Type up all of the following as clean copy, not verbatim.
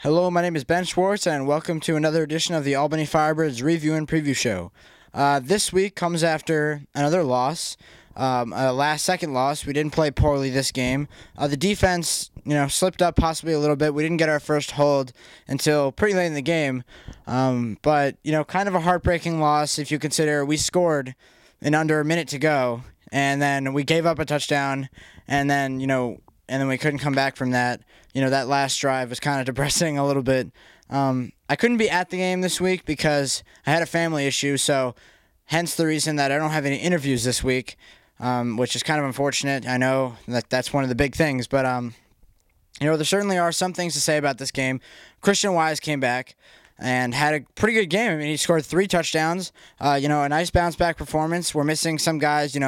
Hello, my name is Ben Schwartz, and welcome to another edition of the Albany Firebirds Review and Preview Show. This week comes after another loss, a last-second loss. We didn't play poorly this game. The defense, slipped up possibly a little bit. We didn't get our first hold until pretty late in the game, but kind of a heartbreaking loss if you consider we scored in under a minute to go, and then we gave up a touchdown, and then we couldn't come back from that. That last drive was kind of depressing a little bit. I couldn't be at the game this week because I had a family issue, so hence the reason that I don't have any interviews this week, which is kind of unfortunate. I know that that's one of the big things, but there certainly are some things to say about this game. Christian Wise came back and had a pretty good game. I mean, he scored 3 touchdowns. A nice bounce-back performance. We're missing some guys,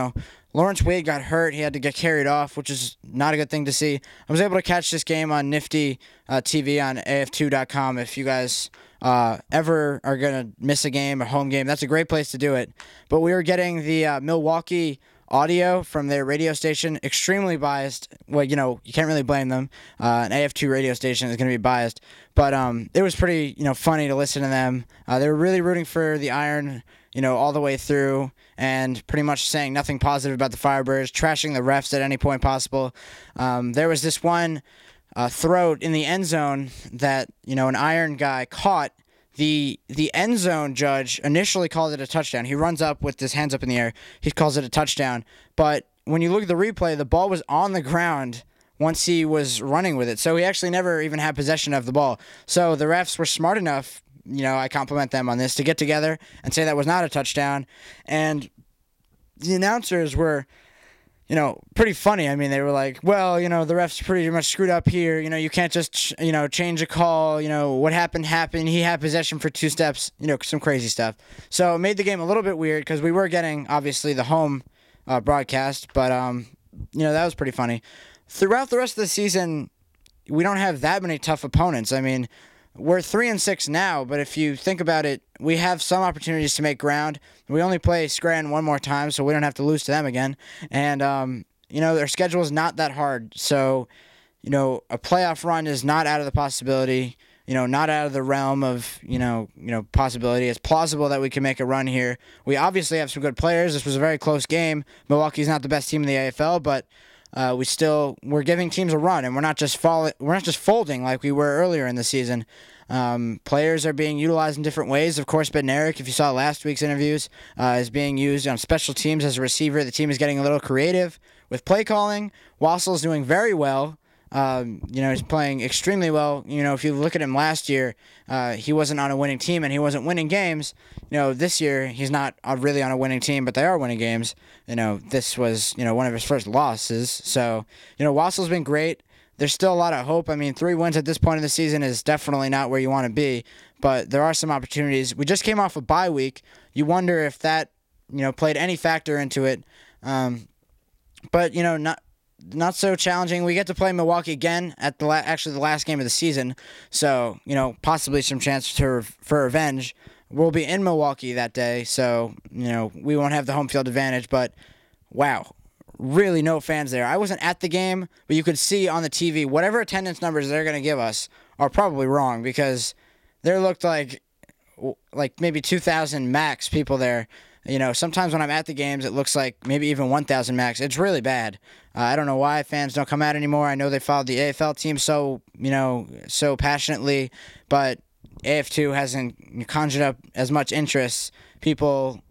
Lawrence Wade got hurt. He had to get carried off, which is not a good thing to see. I was able to catch this game on Nifty TV on AF2.com. If you guys ever are going to miss a game, a home game, that's a great place to do it. But we were getting the Milwaukee audio from their radio station, extremely biased. Well, you can't really blame them. An AF2 radio station is going to be biased. But it was pretty, funny to listen to them. They were really rooting for the Iron, all the way through, and pretty much saying nothing positive about the Firebirds, trashing the refs at any point possible. There was this one throw in the end zone that, an Iron guy caught. The end zone judge initially called it a touchdown. He runs up with his hands up in the air. He calls it a touchdown. But when you look at the replay, the ball was on the ground once he was running with it. So he actually never even had possession of the ball. So the refs were smart enough, I compliment them on this, to get together and say that was not a touchdown. And the announcers were, pretty funny. I mean, they were like, well, the refs pretty much screwed up here. You can't just, change a call. What happened. He had possession for 2 steps, some crazy stuff. So it made the game a little bit weird because we were getting, obviously, the home broadcast. But, that was pretty funny. Throughout the rest of the season, we don't have that many tough opponents. I mean, we're 3-6 now, but if you think about it, we have some opportunities to make ground. We only play Scranton one more time, so we don't have to lose to them again. And, their schedule is not that hard. So, a playoff run is not out of the possibility, not out of the realm of, possibility. It's plausible that we can make a run here. We obviously have some good players. This was a very close game. Milwaukee's not the best team in the AFL, but we're giving teams a run, and we're not just folding like we were earlier in the season. Players are being utilized in different ways. Of course, Bednarik, if you saw last week's interviews, is being used on special teams as a receiver. The team is getting a little creative with play calling. Wassel's doing very well. He's playing extremely well. If you look at him last year, he wasn't on a winning team and he wasn't winning games. This year he's not really on a winning team, but they are winning games. This was, one of his first losses. So, Wassel's been great. There's still a lot of hope. I mean, 3 wins at this point in the season is definitely not where you want to be, but there are some opportunities. We just came off a bye week. You wonder if that, played any factor into it. But, not so challenging. We get to play Milwaukee again at the last game of the season, so possibly some chance for revenge. We'll be in Milwaukee that day, so we won't have the home field advantage. But wow, really no fans there. I wasn't at the game, but you could see on the TV whatever attendance numbers they're going to give us are probably wrong because there looked like maybe 2,000 max people there. Sometimes when I'm at the games, it looks like maybe even 1,000 max. It's really bad. I don't know why fans don't come out anymore. I know they followed the AFL team so passionately, but AF2 hasn't conjured up as much interest. People,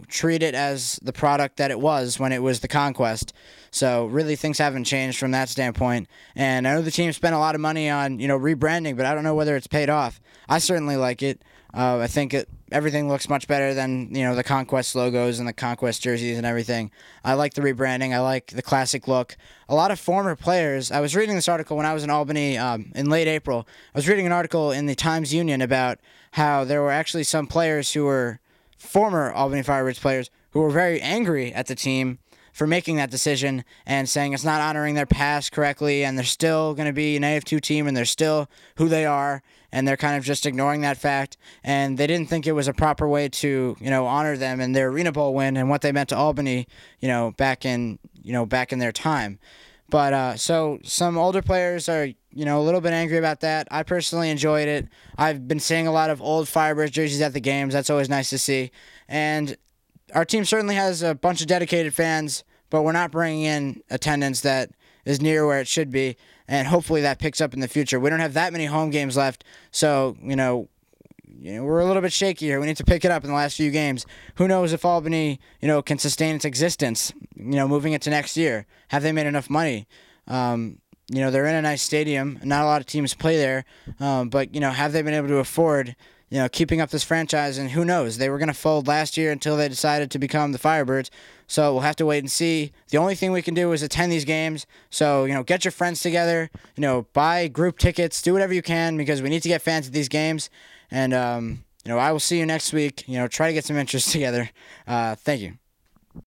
treat it as the product that it was when it was the Conquest. So really things haven't changed from that standpoint. And I know the team spent a lot of money on, rebranding, but I don't know whether it's paid off. I certainly like it. I think everything looks much better than, the Conquest logos and the Conquest jerseys and everything. I like the rebranding. I like the classic look. A lot of former players. I was reading this article when I was in Albany in late April. I was reading an article in the Times-Union about how there were actually some players who were former Albany Firebirds players who were very angry at the team for making that decision and saying it's not honoring their past correctly, and they're still going to be an AF2 team, and they're still who they are, and they're kind of just ignoring that fact, and they didn't think it was a proper way to, honor them and their Arena Bowl win and what they meant to Albany, back in their time. But so some older players are, a little bit angry about that. I personally enjoyed it. I've been seeing a lot of old Firebirds jerseys at the games. That's always nice to see. And our team certainly has a bunch of dedicated fans, but we're not bringing in attendance that is near where it should be. And hopefully that picks up in the future. We don't have that many home games left, so, we're a little bit shaky here. We need to pick it up in the last few games. Who knows if Albany, can sustain its existence, moving into next year. Have they made enough money? They're in a nice stadium. Not a lot of teams play there. But, have they been able to afford, keeping up this franchise? And who knows? They were going to fold last year until they decided to become the Firebirds. So we'll have to wait and see. The only thing we can do is attend these games. So, get your friends together, buy group tickets, do whatever you can because we need to get fans at these games. And, I will see you next week. Try to get some interest together. Thank you.